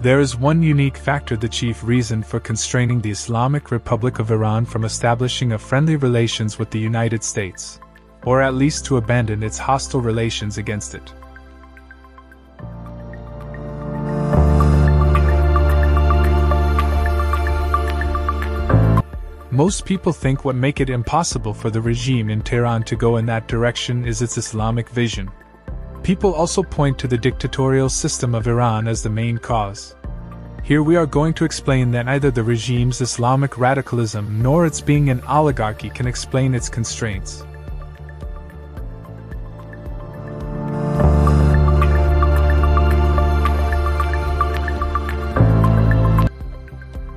There is one unique factor, the chief reason for constraining the Islamic Republic of Iran from establishing a friendly relations with the United States, or at least to abandon its hostile relations against it. Most people think what makes it impossible for the regime in Tehran to go in that direction is its Islamic vision. People also point to the dictatorial system of Iran as the main cause. Here we are going to explain that neither the regime's Islamic radicalism nor its being an oligarchy can explain its constraints.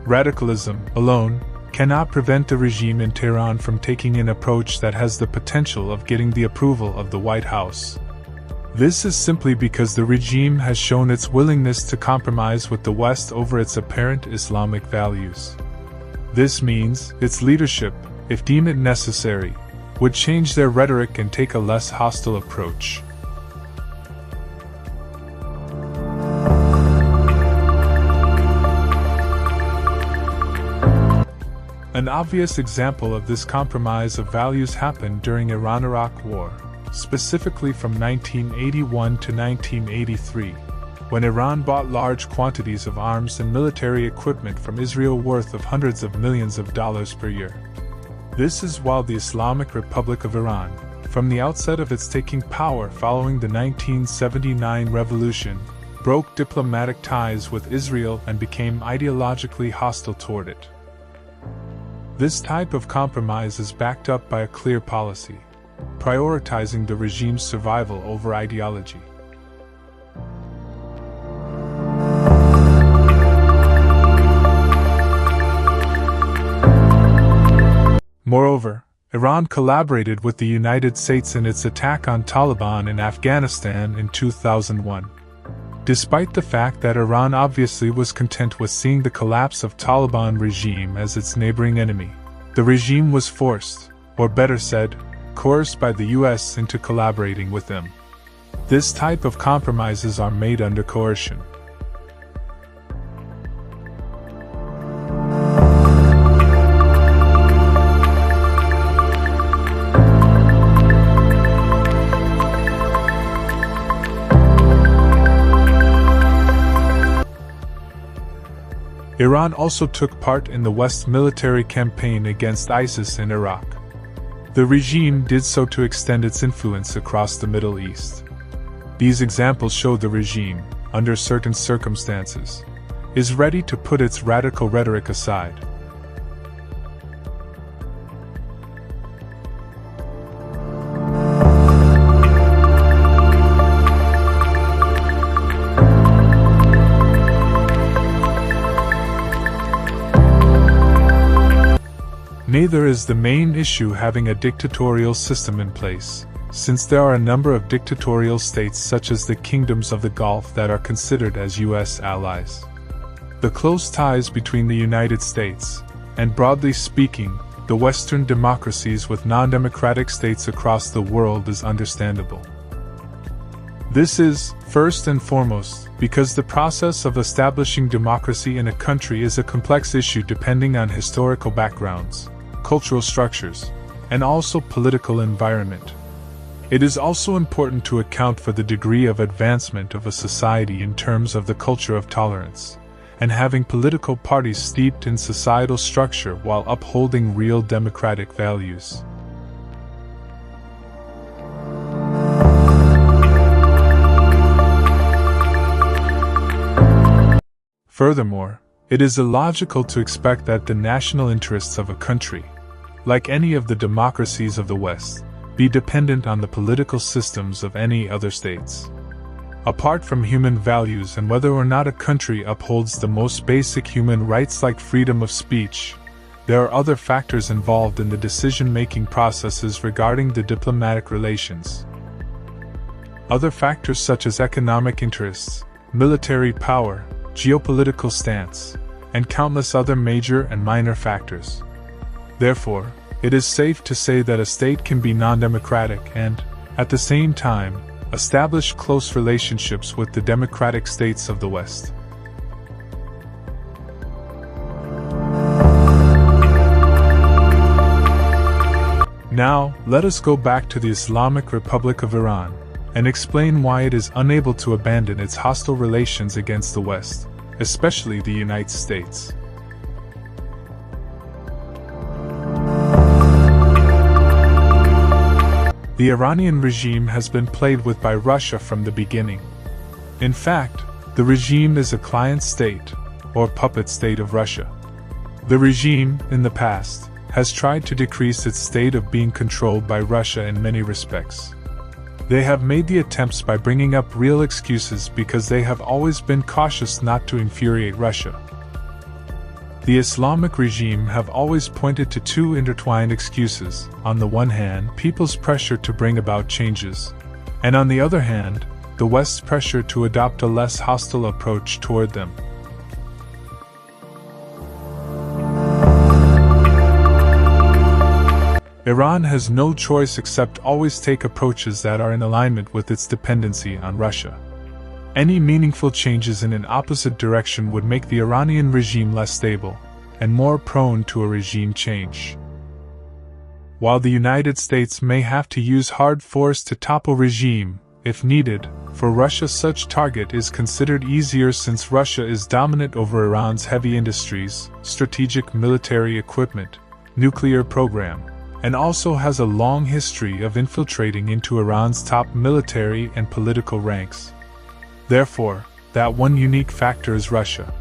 Radicalism, alone, cannot prevent the regime in Tehran from taking an approach that has the potential of getting the approval of the White House. This is simply because the regime has shown its willingness to compromise with the West over its apparent Islamic values. This means its leadership, if deemed necessary, would change their rhetoric and take a less hostile approach. An obvious example of this compromise of values happened during Iran-Iraq War, specifically from 1981 to 1983, when Iran bought large quantities of arms and military equipment from Israel worth of hundreds of millions of dollars per year. This is while the Islamic Republic of Iran, from the outset of its taking power following the 1979 revolution, broke diplomatic ties with Israel and became ideologically hostile toward it. This type of compromise is backed up by a clear policy, prioritizing the regime's survival over ideology. Moreover, Iran collaborated with the United States in its attack on Taliban in Afghanistan in 2001. Despite the fact that Iran obviously was content with seeing the collapse of Taliban regime as its neighboring enemy, the regime was forced, or better said, coerced by the US into collaborating with them. This type of compromises are made under coercion. Iran also took part in the West's military campaign against ISIS in Iraq. The regime did so to extend its influence across the Middle East. These examples show the regime, under certain circumstances, is ready to put its radical rhetoric aside. Neither is the main issue having a dictatorial system in place, since there are a number of dictatorial states such as the kingdoms of the Gulf that are considered as US allies. The close ties between the United States, and broadly speaking, the Western democracies with non-democratic states across the world is understandable. This is, first and foremost, because the process of establishing democracy in a country is a complex issue depending on historical backgrounds, cultural structures, and also political environment. It is also important to account for the degree of advancement of a society in terms of the culture of tolerance, and having political parties steeped in societal structure while upholding real democratic values. Furthermore, it is illogical to expect that the national interests of a country, like any of the democracies of the West, be dependent on the political systems of any other states. Apart from human values and whether or not a country upholds the most basic human rights like freedom of speech, there are other factors involved in the decision-making processes regarding the diplomatic relations. Other factors such as economic interests, military power, geopolitical stance, and countless other major and minor factors. Therefore, it is safe to say that a state can be non-democratic and, at the same time, establish close relationships with the democratic states of the West. Now, let us go back to the Islamic Republic of Iran and explain why it is unable to abandon its hostile relations against the West, especially the United States. The Iranian regime has been played with by Russia from the beginning. In fact, the regime is a client state, or puppet state of Russia. The regime, in the past, has tried to decrease its state of being controlled by Russia in many respects. They have made the attempts by bringing up real excuses because they have always been cautious not to infuriate Russia. The Islamic regime have always pointed to two intertwined excuses: on the one hand, people's pressure to bring about changes, and on the other hand, the West's pressure to adopt a less hostile approach toward them. Iran has no choice except always take approaches that are in alignment with its dependency on Russia. Any meaningful changes in an opposite direction would make the Iranian regime less stable, and more prone to a regime change. While the United States may have to use hard force to topple regime, if needed, for Russia such target is considered easier since Russia is dominant over Iran's heavy industries, strategic military equipment, nuclear program, and also has a long history of infiltrating into Iran's top military and political ranks. Therefore, that one unique factor is Russia.